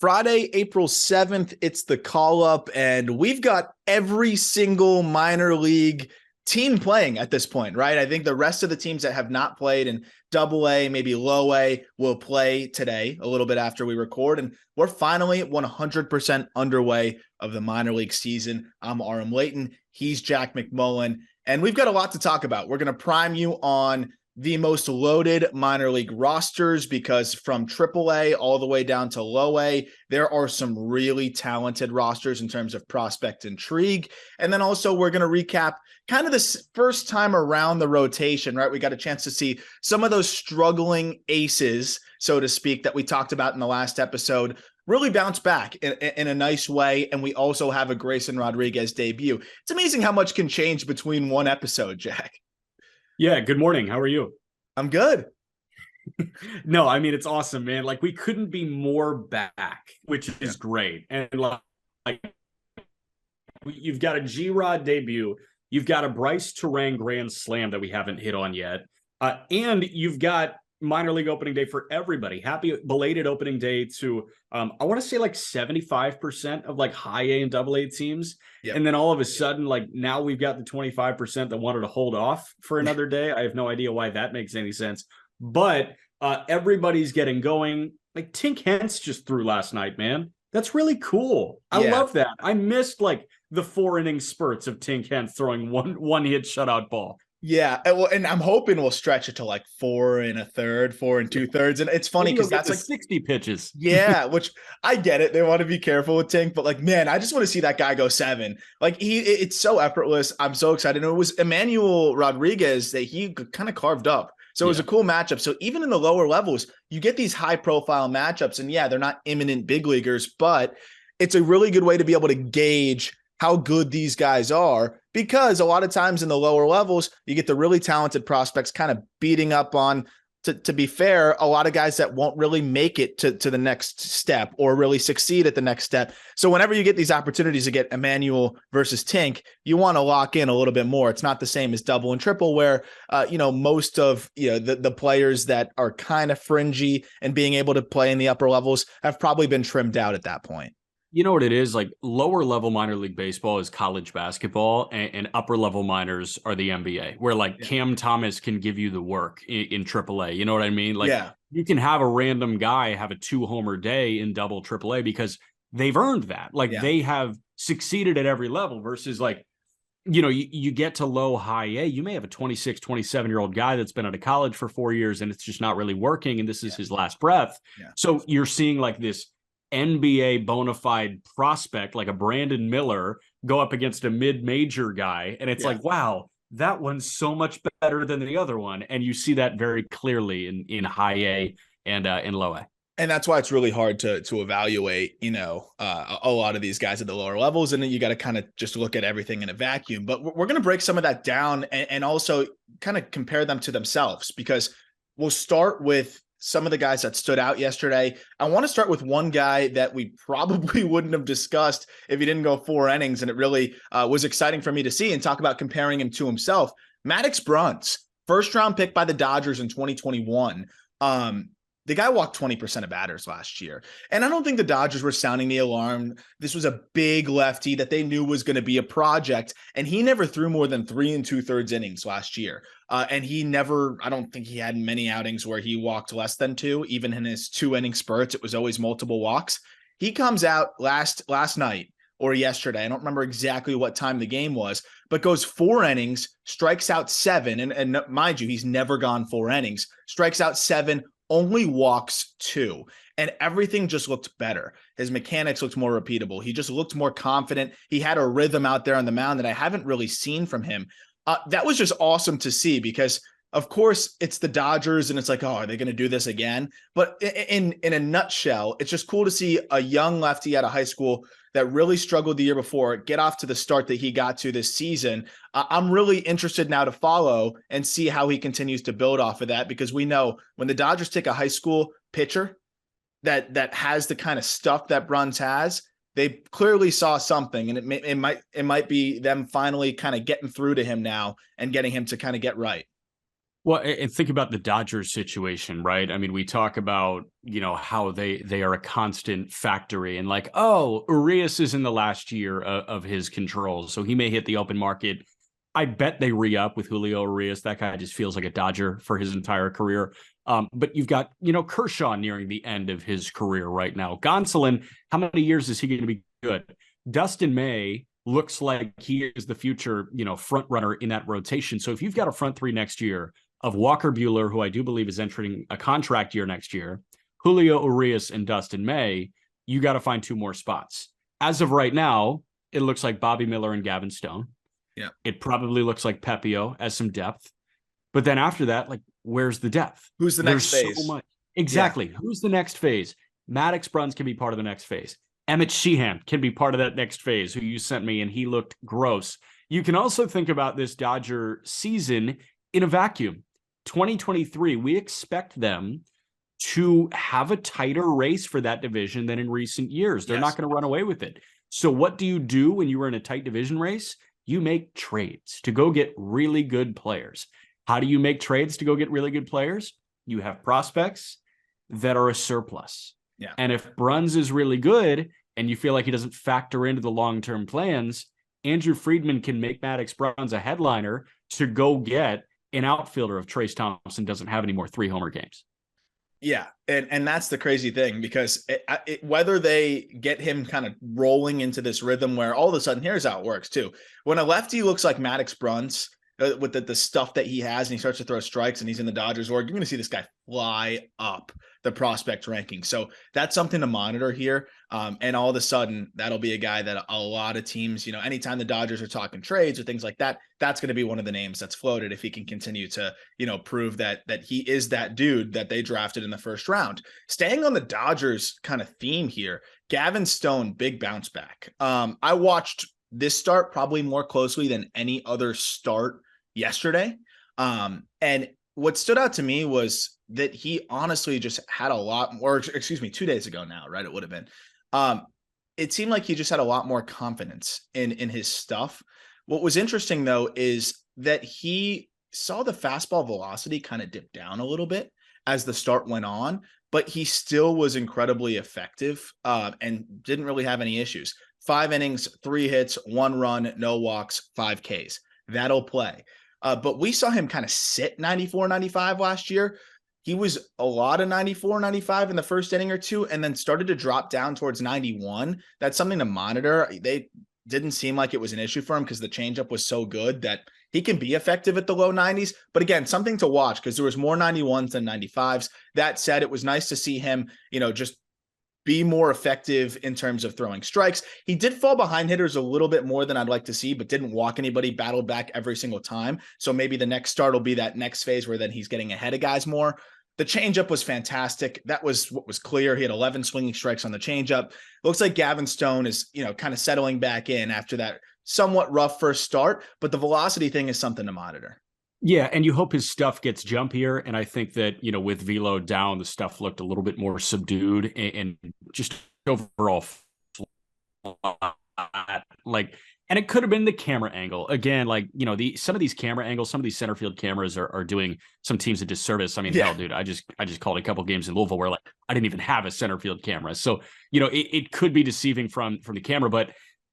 Friday, April 7th, it's the call up, and we've got every single minor league team playing at this point, right? I think the rest of the teams that have not played in double A, maybe low A, will play today, a little bit after we record. And we're finally 100% underway of the minor league season. I'm Aram Layton. He's Jack McMullen. And we've got a lot to talk about. We're going to prime you on the most loaded minor league rosters because from AAA all the way down to low A, there are some really talented rosters in terms of prospect intrigue. And then also we're going to recap kind of this first time around the rotation, right? We got a chance to see some of those struggling aces, so to speak, that we talked about in the last episode really bounce back in a nice way. And we also have a Grayson Rodriguez debut. It's amazing how much can change between one episode, Jack. Yeah, good morning. How are you? I'm good. No, I mean, it's awesome, man. Like, we couldn't be more back, which is great. And like you've got a G-Rod debut. You've got a Bryce Terang grand slam that we haven't hit on yet. And you've got minor league opening day for everybody. Happy belated opening day to, I want to say like 75% of like high A and double A teams. Yep. And then all of a sudden, like now we've got the 25% that wanted to hold off for another day. I have no idea why that makes any sense, but everybody's getting going. Like Tink Hence just threw last night, man. That's really cool. I love that. I missed like the 4-inning spurts of Tink Hence throwing one hit shutout ball. Yeah, and I'm hoping we'll stretch it to like 4 1/3, 4 2/3, and it's funny because that's like 60 pitches. Yeah, which I get it. They want to be careful with Tink, but like, man, I just want to see that guy go 7. Like it's so effortless. I'm so excited. And it was Emmanuel Rodriguez that he kind of carved up. So it was a cool matchup. So even in the lower levels, you get these high profile matchups, and yeah, they're not imminent big leaguers, but it's a really good way to be able to gauge how good these guys are, because a lot of times in the lower levels, you get the really talented prospects kind of beating up on, to be fair, a lot of guys that won't really make it to the next step or really succeed at the next step. So whenever you get these opportunities to get Emmanuel versus Tink, you want to lock in a little bit more. It's not the same as double and triple where, most of, the players that are kind of fringy and being able to play in the upper levels have probably been trimmed out at that point. You know what it is? Like lower level minor league baseball is college basketball, and upper level minors are the NBA, where like Cam Thomas can give you the work in AAA. You know what I mean? Like you can have a random guy have a 2-homer day in double AAA because they've earned that. Like they have succeeded at every level versus like, you get to low high A, you may have a 26, 27-year-old guy that's been out of college for 4 years and it's just not really working. And this is his last breath. Yeah. So you're seeing like this NBA bona fide prospect like a Brandon Miller go up against a mid-major guy. And it's like, wow, that one's so much better than the other one. And you see that very clearly in high A and in low A. And that's why it's really hard to evaluate, a lot of these guys at the lower levels. And then you got to kind of just look at everything in a vacuum. But we're going to break some of that down and also kind of compare them to themselves, because we'll start with some of the guys that stood out yesterday. I want to start with one guy that we probably wouldn't have discussed if he didn't go 4 innings. And it really was exciting for me to see and talk about comparing him to himself. Maddox Bruns, first round pick by the Dodgers in 2021. The guy walked 20% of batters last year. And I don't think the Dodgers were sounding the alarm. This was a big lefty that they knew was going to be a project. And he never threw more than 3 2/3 innings last year. And I don't think he had many outings where he walked less than 2. Even in his 2-inning spurts, it was always multiple walks. He comes out last night or yesterday, I don't remember exactly what time the game was, but goes 4 innings, strikes out 7. And mind you, he's never gone 4 innings, strikes out 7, only walks 2, and everything just looked better. His mechanics looked more repeatable. He just looked more confident. He had a rhythm out there on the mound that I haven't really seen from him. That was just awesome to see because, of course, it's the Dodgers and it's like, oh, are they going to do this again? But in a nutshell, it's just cool to see a young lefty out of high school that really struggled the year before get off to the start that he got to this season. I'm really interested now to follow and see how he continues to build off of that, because we know when the Dodgers take a high school pitcher that has the kind of stuff that Bruns has, they clearly saw something, and it might be them finally kind of getting through to him now and getting him to kind of get right. Well, and think about the Dodgers situation, right? I mean, we talk about, how they are a constant factory and like, oh, Urias is in the last year of his control, so he may hit the open market. I bet they re-up with Julio Urias. That guy just feels like a Dodger for his entire career. But you've got, Kershaw nearing the end of his career right now. Gonsolin, how many years is he going to be good? Dustin May looks like he is the future, front runner in that rotation. So if you've got a front three next year of Walker Buehler, who I do believe is entering a contract year next year, Julio Urias and Dustin May, you got to find two more spots. As of right now, it looks like Bobby Miller and Gavin Stone. Yeah. It probably looks like Pepio as some depth. But then after that, like, where's the depth? Who's the next phase? So much. Exactly. Yeah. Who's the next phase? Maddox Bruns can be part of the next phase. Emmett Sheehan can be part of that next phase, who you sent me, and he looked gross. You can also think about this Dodger season in a vacuum. 2023, we expect them to have a tighter race for that division than in recent years. They're not going to run away with it. So what do you do when you are in a tight division race? You make trades to go get really good players. How do you make trades to go get really good players? You have prospects that are a surplus. Yeah. And if Bruns is really good and you feel like he doesn't factor into the long-term plans, Andrew Friedman can make Maddox Bruns a headliner to go get an outfielder if Trace Thompson doesn't have any more 3-homer games. Yeah. And that's the crazy thing, because whether they get him kind of rolling into this rhythm where all of a sudden, here's how it works too. When a lefty looks like Maddox Bruns, with the stuff that he has, and he starts to throw strikes and he's in the Dodgers org, you're going to see this guy fly up the prospect ranking. So that's something to monitor here. And all of a sudden, that'll be a guy that a lot of teams, anytime the Dodgers are talking trades or things like that, that's going to be one of the names that's floated if he can continue to, prove that he is that dude that they drafted in the first round. Staying on the Dodgers kind of theme here, Gavin Stone, big bounce back. I watched this start probably more closely than any other start yesterday. And what stood out to me was that he honestly just had a lot more, 2 days ago now, right? It would have been. It seemed like he just had a lot more confidence in his stuff. What was interesting though, is that he saw the fastball velocity kind of dip down a little bit as the start went on, but he still was incredibly effective and didn't really have any issues. 5 innings, 3 hits, 1 run, no walks, 5 Ks. That'll play. But we saw him kind of sit 94, 95 last year. He was a lot of 94, 95 in the first inning or two, and then started to drop down towards 91. That's something to monitor. They didn't seem like it was an issue for him because the changeup was so good that he can be effective at the low 90s. But again, something to watch because there was more 91s than 95s. That said, it was nice to see him, just be more effective in terms of throwing strikes. He did fall behind hitters a little bit more than I'd like to see, but didn't walk anybody, battled back every single time. So maybe the next start will be that next phase where then he's getting ahead of guys more. The changeup was fantastic. That was what was clear. He had 11 swinging strikes on the changeup. Looks like Gavin Stone is, kind of settling back in after that somewhat rough first start, but the velocity thing is something to monitor. Yeah, and you hope his stuff gets jumpier. And I think that, with velo down, the stuff looked a little bit more subdued and just overall flat. And it could have been the camera angle. Again, some of these camera angles, some of these center field cameras are doing some teams a disservice. I mean, hell, dude, I just called a couple games in Louisville where I didn't even have a center field camera. So, it could be deceiving from the camera, but,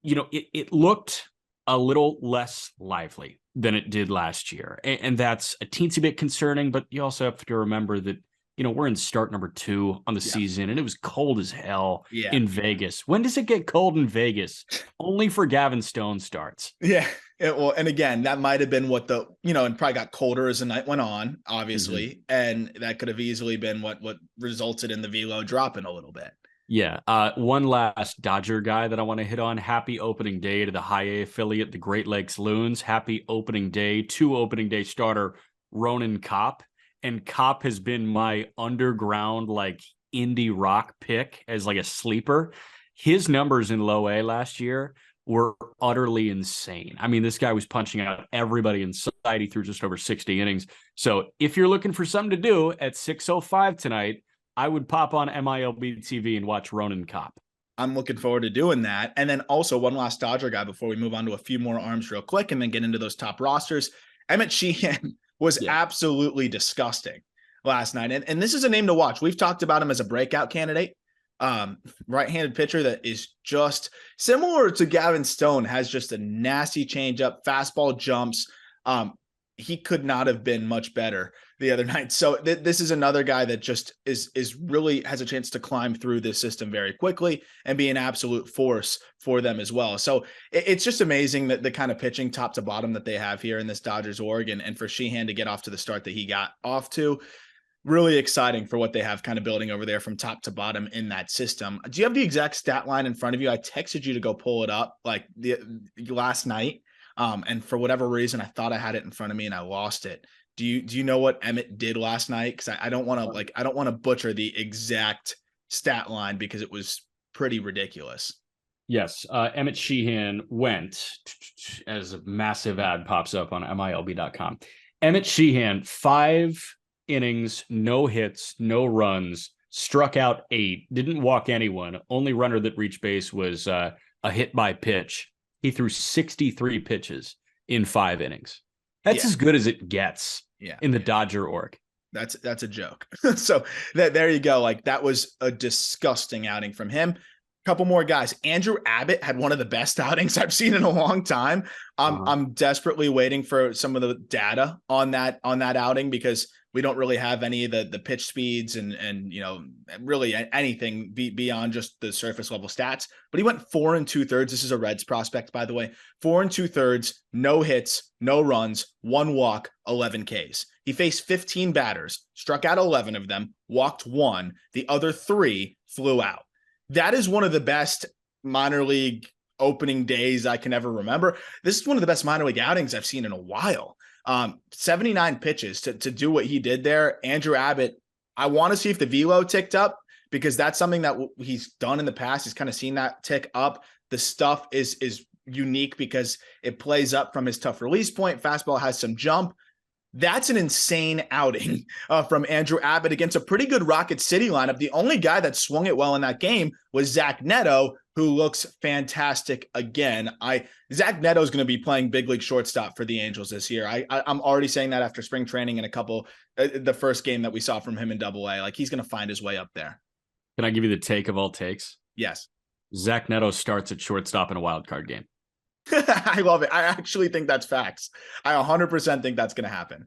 it looked a little less lively than it did last year. And that's a teensy bit concerning, but you also have to remember that, we're in start number 2 on the season, and it was cold as hell in Vegas. When does it get cold in Vegas? Only for Gavin Stone starts. Yeah. Well, and again, that might have been what and probably got colder as the night went on, obviously. Mm-hmm. And that could have easily been what resulted in the velo dropping a little bit. Yeah. One last Dodger guy that I want to hit on. Happy opening day to the high A affiliate, the Great Lakes Loons. Happy opening day to opening day starter Ronan Kopp. And Kopp has been my underground, indie rock pick as a sleeper. His numbers in low A last year were utterly insane. I mean, this guy was punching out everybody in sight. He threw just over 60 innings. So if you're looking for something to do at 6:05 tonight, I would pop on MILB TV and watch Ronan Kopp. I'm looking forward to doing that. And then also one last Dodger guy before we move on to a few more arms real quick and then get into those top rosters. Emmett Sheehan was absolutely disgusting last night. And this is a name to watch. We've talked about him as a breakout candidate. Right-handed pitcher that is just similar to Gavin Stone, has just a nasty changeup, fastball jumps. He could not have been much better the other night. So this is another guy that just is really has a chance to climb through this system very quickly and be an absolute force for them as well. So it's just amazing that the kind of pitching top to bottom that they have here in this Dodgers org, and for Sheehan to get off to the start that he got off to. Really exciting for what they have kind of building over there from top to bottom in that system. Do you have the exact stat line in front of you? I texted you to go pull it up like the last night. And for whatever reason, I thought I had it in front of me and I lost it. Do you know what Emmett did last night? Because I don't want to butcher the exact stat line because it was pretty ridiculous. Yes. Emmett Sheehan went, as a massive ad pops up on MILB.com. Emmett Sheehan, 5 innings, no hits, no runs, struck out 8, didn't walk anyone. Only runner that reached base was a hit by pitch. He threw 63 pitches in 5 innings. That's as good as it gets in the Dodger org. That's a joke. So there you go. Like, that was a disgusting outing from him. Couple more guys. Andrew Abbott had one of the best outings I've seen in a long time. I'm desperately waiting for some of the data on that outing, because we don't really have any of the pitch speeds and really anything beyond just the surface level stats. But he went 4 2/3. This is a Reds prospect, by the way. 4 2/3, no hits, no runs, 1 walk, 11 Ks. He faced 15 batters, struck out 11 of them, walked 1. The other 3 flew out. That is one of the best minor league opening days I can ever remember. This is one of the best minor league outings I've seen in a while. 79 pitches to do what he did there. Andrew Abbott, I want to see if the velo ticked up, because that's something that he's done in the past. He's kind of seen that tick up. The stuff is unique because it plays up from his tough release point. Fastball has some jump. That's an insane outing from Andrew Abbott against a pretty good Rocket City lineup. The only guy that swung it well in that game was Zach Neto, who looks fantastic again. Zach Neto is going to be playing big league shortstop for the Angels this year. I'm already saying that after spring training and the first game that we saw from him in Double-A. Like, he's going to find his way up there. Can I give you the take of all takes? Yes. Zach Neto starts at shortstop in a wild card game. I love it. I actually think that's facts. I 100% think that's going to happen.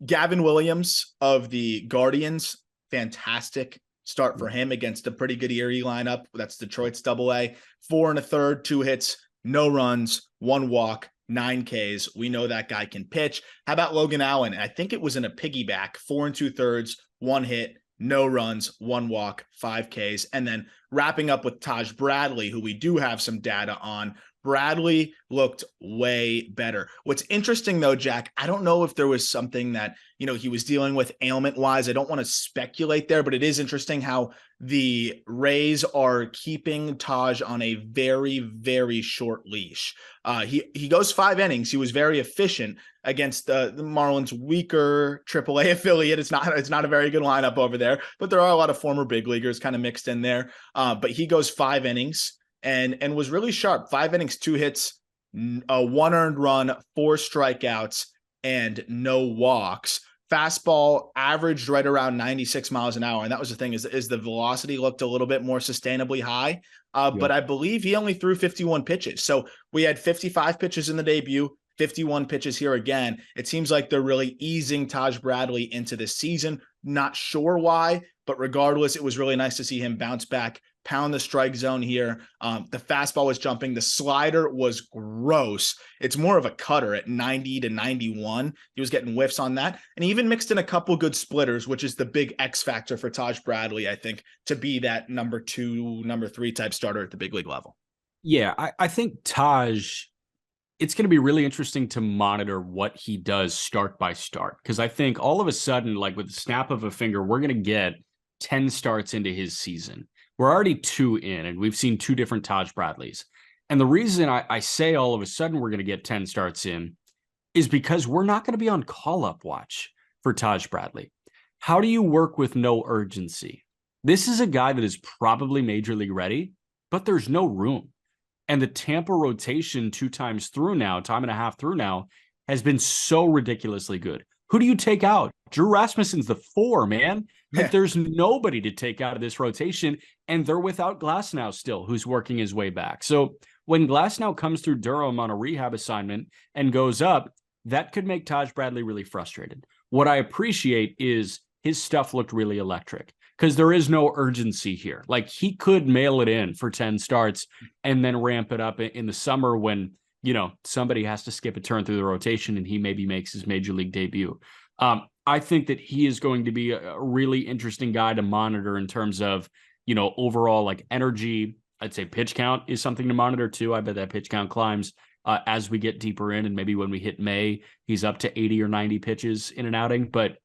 Gavin Williams of the Guardians, fantastic start for him against a pretty good Erie lineup. That's Detroit's Double-A. 4 1/3, 2 hits, no runs, 1 walk, 9 Ks. We know that guy can pitch. How about Logan Allen? I think it was in a piggyback, 4 2/3, 1 hit, no runs, 1 walk, 5 Ks. And then wrapping up with Taj Bradley, who we do have some data on. Bradley looked way better. What's interesting though, Jack, I don't know if there was something that, he was dealing with ailment wise. I don't want to speculate there, but it is interesting how the Rays are keeping Taj on a very, very short leash. He goes 5 innings. He was very efficient against the Marlins' weaker AAA affiliate. It's not a very good lineup over there, but there are a lot of former big leaguers kind of mixed in there. But he goes 5 innings. And was really sharp. 5 innings, 2 hits, 1 earned run, 4 strikeouts, and no walks. Fastball averaged right around 96 miles an hour. And that was the thing, is the velocity looked a little bit more sustainably high. But I believe he only threw 51 pitches. So we had 55 pitches in the debut, 51 pitches here again. It seems like they're really easing Taj Bradley into this season. Not sure why, but regardless, it was really nice to see him bounce back, pound the strike zone here. The fastball was jumping. The slider was gross. It's more of a cutter at 90 to 91. He was getting whiffs on that. And he even mixed in a couple good splitters, which is the big X factor for Taj Bradley, I think, to be that number 2, number 3 type starter at the big league level. Yeah, I think Taj, it's going to be really interesting to monitor what he does start by start. Because I think all of a sudden, like with the snap of a finger, we're going to get 10 starts into his season. We're already 2 in, and we've seen 2 different Taj Bradleys. And the reason I say all of a sudden we're going to get 10 starts in is because we're not going to be on call-up watch for Taj Bradley. How do you work with no urgency? This is a guy that is probably major league ready, but there's no room. And the Tampa rotation 2 times through now, time and a half through now, has been so ridiculously good. Who do you take out? Drew Rasmussen's the 4, man. Like there's nobody to take out of this rotation, and they're without Glasnow still, who's working his way back. So when Glasnow comes through Durham on a rehab assignment and goes up, that could make Taj Bradley really frustrated. What I appreciate is his stuff looked really electric because there is no urgency here. Like he could mail it in for 10 starts and then ramp it up in the summer when, you know, somebody has to skip a turn through the rotation and he maybe makes his major league debut. I think that he is going to be a really interesting guy to monitor in terms of, you know, overall like energy. I'd say pitch count is something to monitor too. I bet that pitch count climbs as we get deeper in, and maybe when we hit May, he's up to 80 or 90 pitches in an outing. But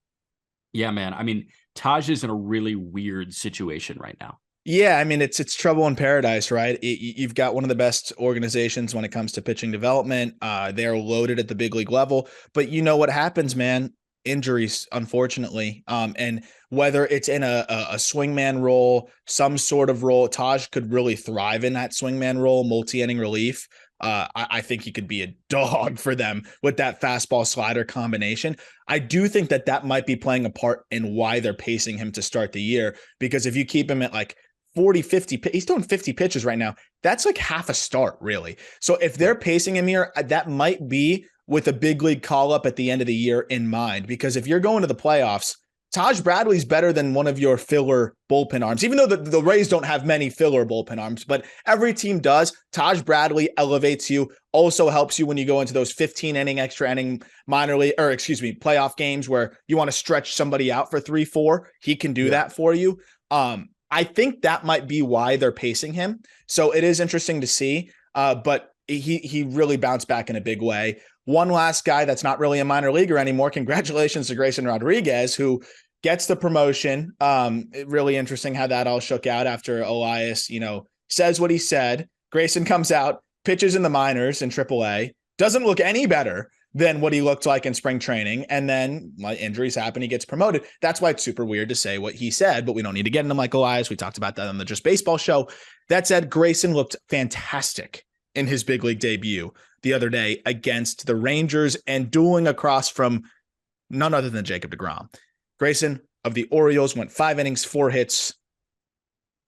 yeah, man, I mean, Taj is in a really weird situation right now. Yeah, I mean, it's trouble in paradise, right? You've got one of the best organizations when it comes to pitching development. They're loaded at the big league level, but you know what happens, man? Injuries, unfortunately. And whether it's in a swingman role, some sort of role, Taj could really thrive in that swingman role, multi-inning relief. I think he could be a dog for them with that fastball slider combination. I do think that might be playing a part in why they're pacing him to start the year, because if you keep him at like 40, 50, he's doing 50 pitches right now. That's like half a start, really. So if they're pacing him here, that might be with a big league call up at the end of the year in mind, because if you're going to the playoffs, Taj Bradley's better than one of your filler bullpen arms, even though the Rays don't have many filler bullpen arms, but every team does. Taj Bradley elevates you, also helps you when you go into those 15 inning, extra inning playoff games where you want to stretch somebody out for 3-4. He can do that for you. I think that might be why they're pacing him. So it is interesting to see, but he really bounced back in a big way. One last guy that's not really a minor leaguer anymore. Congratulations to Grayson Rodriguez, who gets the promotion. Really interesting how that all shook out after Elias, says what he said. Grayson comes out, pitches in the minors in AAA, doesn't look any better than what he looked like in spring training. And then injuries happen, he gets promoted. That's why it's super weird to say what he said, but we don't need to get into Mike Elias. We talked about that on the Just Baseball show. That said, Grayson looked fantastic in his big league debut the other day against the Rangers and dueling across from none other than Jacob deGrom. Grayson of the Orioles went 5 innings, 4 hits,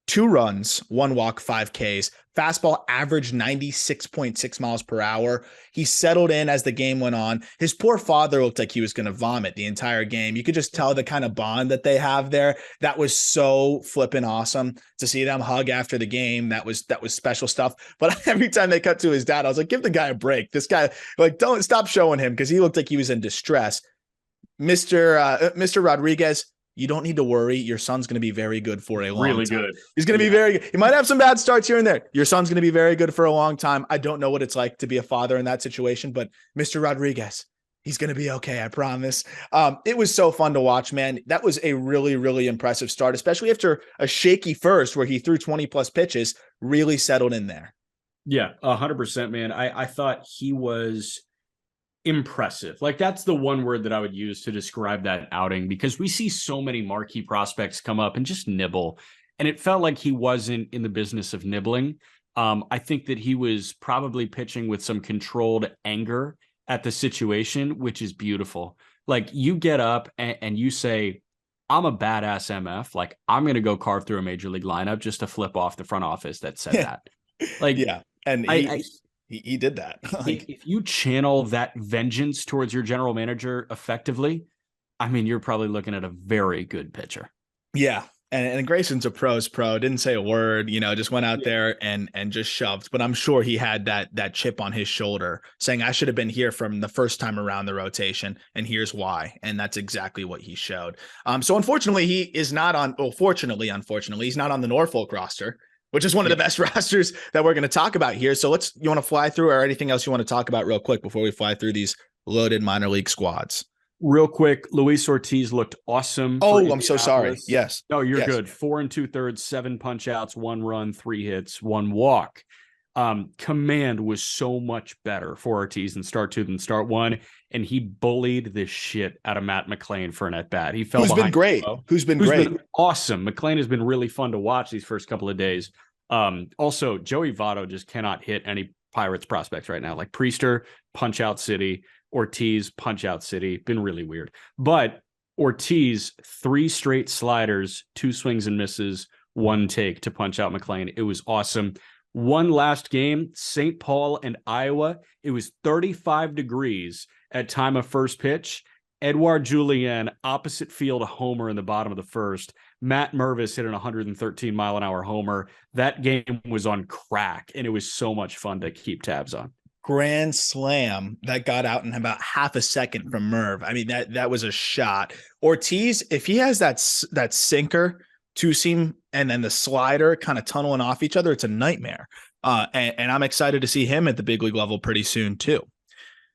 2 runs, 1 walk, 5 Ks. Fastball averaged 96.6 miles per hour. He settled in as the game went on. His poor father looked like he was going to vomit the entire game. You could just tell the kind of bond that they have there. That was so flippin' awesome to see them hug after the game. That was special stuff. But every time they cut to his dad, I was like, give the guy a break. This guy, don't stop showing him, because he looked like he was in distress. Mr. Rodriguez, you don't need to worry. Your son's going to be very good for a long time. Good. He's going to be very good. He might have some bad starts here and there. Your son's going to be very good for a long time. I don't know what it's like to be a father in that situation, but Mr. Rodriguez, he's going to be okay. I promise. It was so fun to watch, man. That was a really, really impressive start, especially after a shaky first where he threw 20 plus pitches, really settled in there. Yeah, 100%, man. I thought he was impressive. Like, that's the one word that I would use to describe that outing, because we see so many marquee prospects come up and just nibble, and it felt like he wasn't in the business of nibbling. I think that he was probably pitching with some controlled anger at the situation, which is beautiful. Like, you get up and you say, I'm a badass MF. Like, I'm going to go carve through a major league lineup just to flip off the front office that said that. Like, yeah. And he did that. If you channel that vengeance towards your general manager effectively, I mean, you're probably looking at a very good pitcher. Yeah. And Grayson's a pro's pro. Didn't say a word, just went out there and just shoved. But I'm sure he had that chip on his shoulder saying, I should have been here from the first time around the rotation, and here's why. And that's exactly what he showed. So unfortunately, he is not on, unfortunately, he's not on the Norfolk roster, which is one of the best rosters that we're going to talk about here. So you want to fly through, or anything else you want to talk about real quick before we fly through these loaded minor league squads? Real quick, Luis Ortiz looked awesome. Oh, I'm so sorry. Yes. No, you're good. 4 2/3, 7 punch outs, 1 run, 3 hits, 1 walk. Command was so much better for Ortiz in start 2 than start 1, and he bullied the shit out of Matt McLain for an at bat. He fell behind. Who's been great? Awesome. McLain has been really fun to watch these first couple of days. Also, Joey Votto just cannot hit any Pirates prospects right now. Like Priester, Punch Out City. Ortiz, Punch Out City. Been really weird. But Ortiz, 3 straight sliders, 2 swings and misses, 1 take to punch out McLean. It was awesome. One last game, St. Paul and Iowa. It was 35 degrees at time of first pitch. Edouard Julien, opposite field, a homer in the bottom of the first. Matt Mervis hit an 113-mile-an-hour homer. That game was on crack, and it was so much fun to keep tabs on. Grand slam that got out in about half a second from Merv. I mean, that was a shot. Ortiz, if he has that sinker, two-seam, and then the slider kind of tunneling off each other, it's a nightmare. And I'm excited to see him at the big league level pretty soon too.